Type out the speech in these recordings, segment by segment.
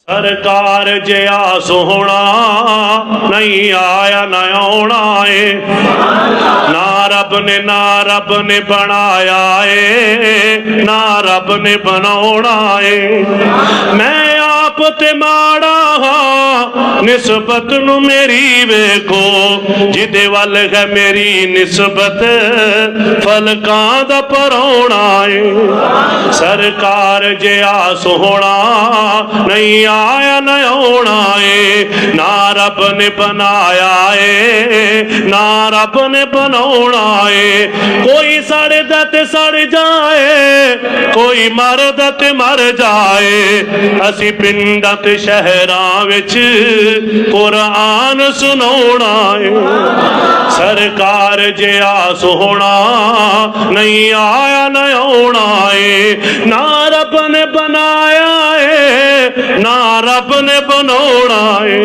सरकार जिया सोहना नहीं आया न आना है, ना रब ने बनाया है, ना रब ने बनाना है। मैं आप ते माड़ा हाँ निस्बत नू मेरी वेखो, जिदे वल है मेरी निस्बत फलकां दा परौना है। सरकार जिया सोहना नहीं आया न आना है, ना रब ने बनाया है, ना रब ने बनाना है। कोई सड़ दा ते सड़ जाए, कोई मर दा ते मर जाए, असी पिंडां ते शहरां विच कुरान सुनाउणा है। सरकार जिया सोहना नहीं आया न आना है, ना रब ने बनाया है, ना रब ने बनाना है।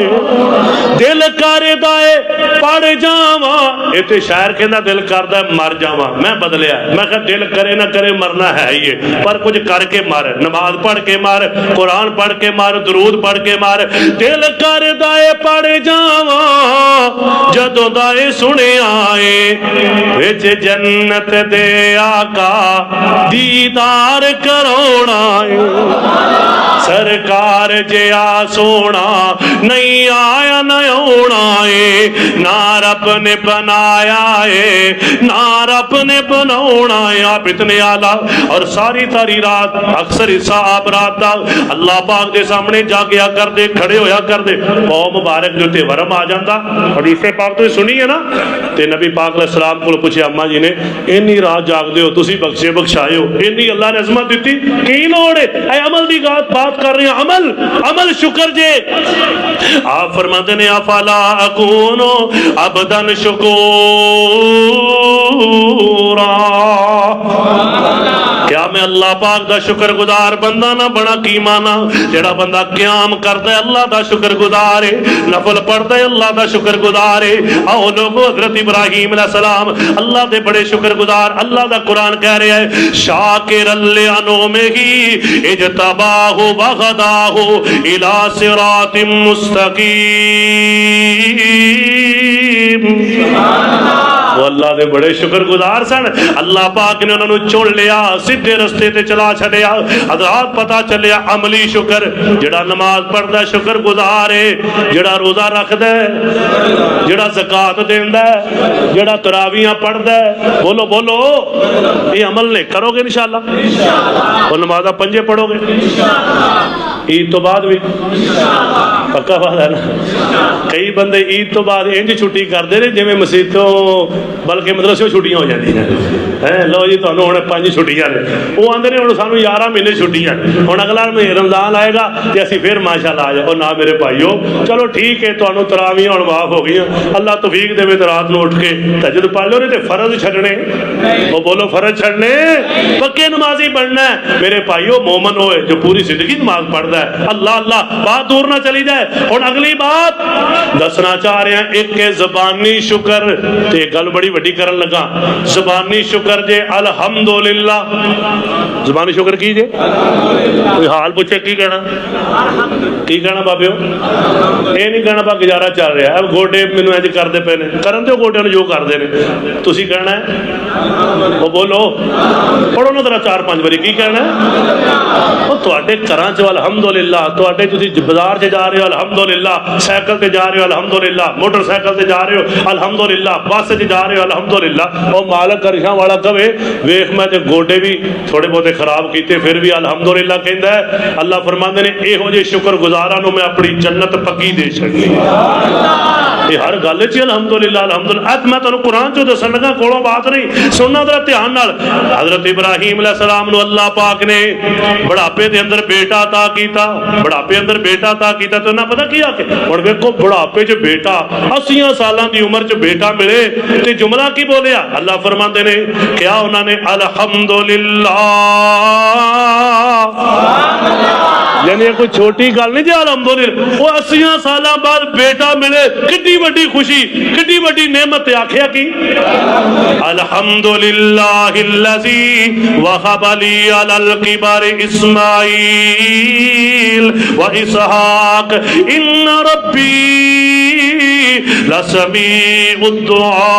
दिल करदा है पढ़ जावा, इत्थे शायर कहंदा दिल करदा है मर जावा, मैं बदलिया मैं कहा दिल करे ना करे मरना है ही है, पर कुछ करके मर, नमाज पढ़ के मर, कुरान पढ़ के मर, दरूद पढ़ के मर। दिल करदा है पढ़ जावा, जदों दा ए सुनिया है विच जन्नत दे आका दीदार करौना है। सरकार जिया सोना नहीं आया न आना है, ना रब ने बनाया है, ना रब ने बनाना है। आप इतने आला और सारी तारी रात अक्सर हिस्सा आप रात दा अल्लाह पाक दे सामने जागया कर दे, खड़े होया कर दे। बहुत मुबारक जो ते वरम आ जाता। हदीस पाक तो सुनी है ना, ते नबी पाक अलैहि सलाम को पूछे अम्मा जी ने इन्नी रात जागदे हो तुसी बख्शे बख्शाए हो, इन्नी अल्लाह ने अजमत दी की लोड़ है? अमल की बात कर रहे हैं, अमल अमल शुक्र जे। आप फरमाते ने अफला अकूनो अबदन शुकूरा, क्या मैं अल्लाह पाक दा शुक्र गुजार बंदा ना बना? की माना जेड़ा बंदा क्याम करदा है अल्लाह दा शुक्र गुजार है, नफल पढ़दा है अल्लाह दा शुक्र गुजार है। आओ लोगो हजरत इब्राहीम अलैहि सलाम अल्लाह दे बड़े शुक्र गुजार। अल्लाह दा कुरान कह रहा है शाकिरल लिअनउमिही इज्तबाहु वगदाहु इला सिरातिम मुस्तकीम। वो अल्लाह दे बड़े शुक्र गुजार सन। अल्लाह पाक ने उन्होंने चुन लिया, सीधे रस्ते ते चला छड़िया। हज़रात पता चलिया अमली शुक्र जेड़ा नमाज पढ़दा शुक्र गुजार है, जेड़ा रोजा रखदा है, जेड़ा ज़कात देंदा है, जेड़ा तरावियां पढ़दा है। बोलो बोलो ये अमल ने करोगे इंशाअल्लाह। और नमाज़ा पंजे पढ़ोगे ईद तो बाद भी पक्का बात है ना। कई बंदे ईद तो बाद इंज छुट्टी करते हैं जिवें मसीतों बल्कि मदरसे छुट्टियां हो जाती हैं। लो जी तुहानूं हुण 5 छुट्टियां ने, वो आंदे ने हुण सानूं 11 महीने छुट्टियां, हुण अगला महीने रमजान आएगा तो असीं फिर माशाअल्लाह आ जाओ। ना मेरे भाईओ चलो ठीक है, तुहानूं तरावियां हुण माफ हो गई, अल्लाह तौफीक देवे तो रात नूं उठ के तहज्जुद पढ़ लो, नहीं तो फर्ज छड्डने। वो बोलो फर्ज छड्डने, पक्के नमाजी बनना है मेरे भाईओ। मोमन होए जो पूरी जिंदगी नमाज पढ़दा है। अल्लाह अल्लाह बात दूर ना चली जाए। हुण अगली बात दसना चाह रहे हैं, एक है ज़बानी शुक्र, ते गल बड़ी वड्डी करन लगा। ज़बानी शुक्र जे अल्हम्दुलिल्लाह, ज़बानी शुक्र की जे कोई हाल पूछे की कहना बाबिओ? ये नहीं कहना बा गुजारा चल रहा है, गोडे मैनू इंज करते पे ने, करन दो गोडियां नूं जो करते हैं। तुसीं कहना है वो बोलो पढ़ो ना जरा 4-5 बारी की कहना है। वो तुहाडे घरां च अल्हम्दुलिल्लाह, तुहाडे तुसीं बाजार च जा रहे हो अल्हम्दुलिल्लाह, साइकिल ते जा रहे हो अल्हम्दुलिल्लाह, मोटरसाइकिल ते जा रहे हो अल्हम्दुलिल्लाह, बस च जा रहे हो अल्हम्दुलिल्लाह। और मालक अरशां वाला कवे वेख मैं ते गोडे भी थोड़े बहुते खराब कीते फिर भी अल्हम्दुलिल्लाह कहंदा है। अल्लाह फरमांदे ने इहो जे शुक्र गुजारां नूं मैं अपनी जन्नत पक्की दे छड्डनी। ये हर गल च अल्हम्दुलिल्लाह अल्हम्दुलिल्लाह। अज मैं तुहानूं कुरान चों दस्सण लगा, कोलों बात नहीं सुनना जरा ध्यान नाल। हज़रत इब्राहीम अलैहि सलाम नूं अल्लाह पाक ने बुढ़ापे दे अंदर बेटा अता कीता, बुढ़ापे अंदर बेटा अता कीता तो ना पता की आके हुण वेखो बुढ़ापे च बेटा, 80 सालां दी उम्र च बेटा मिले ते जुमला की बोलिया? अल्लाह फरमाते ने क्या उन्होंने अल्हम्दुलिल्लाह यानी कोई छोटी गल नहीं जी। अलहमदुलिल्लाह वो 80 साल बाद बेटा मिले, कितनी बड़ी खुशी, कितनी बड़ी नेमत। आखिया की अल्हम्दुलिल्लाहिल्लज़ी वहब ली अलल किबर इस्माईल व इसहाक इन्न रब्बी लसमीउद दुआ।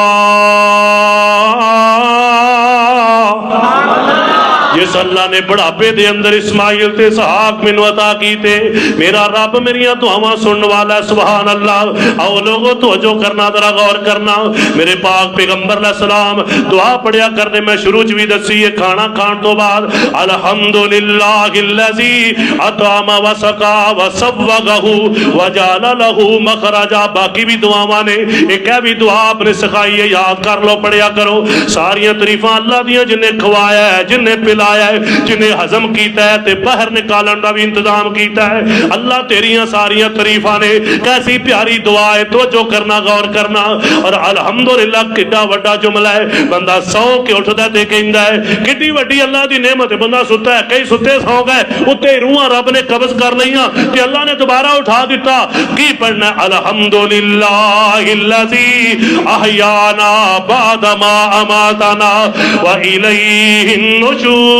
जिस अल्लाह ने बुढ़ापे दे अंदर इस्माइल ते इसहाक मैनू अता कीते, मेरा रब मेरिया दुआवां सुनने वाला है। सुभान अल्लाह। आओ लोगो तवज्जो करना, जरा गौर करना। मेरे पाक पैगंबर अलैहिस्सलाम दुआ पढ़िया करने, मैं शुरू च भी दसी है, खाना खान तो बाद अल्हम्दुलिल्लाहिल्लज़ी अतामा व सका व सव्वगहु व जाल लहु मखरजा। बाकी भी दुआवां ने, एक है भी दुआ आपने सिखाई है, याद कर लो, पढ़िया करो। सारियां तरीफां अल्लाह दियां, जिन्हें खवाया है, जिन्हें पिलाया है, जिन्हें हजम किया है ते बाहर निकालन का भी इंतजाम किया है। अल्लाह तेरिया सारिया तरीफा ने। कैसी प्यारी दुआ है, तो जो करना, गौर करना। और अल्हम्दुलिल्लाह कितना वड्डा जुमला है। बंदा सौ के उठता ते कहंदा है कितनी वड्डी अल्लाह की नेमत है। बंदा सुता है, कई सुते सौ गए, उत्ते रूहां रब ने कब्ज कर लईयां ते अल्लाह ने दोबारा उठा दिता। की पढ़ना? अल्हम्दुलिल्लाहिल्लज़ी अहयाना बादमा अमातना व इलैहिन नुशूर।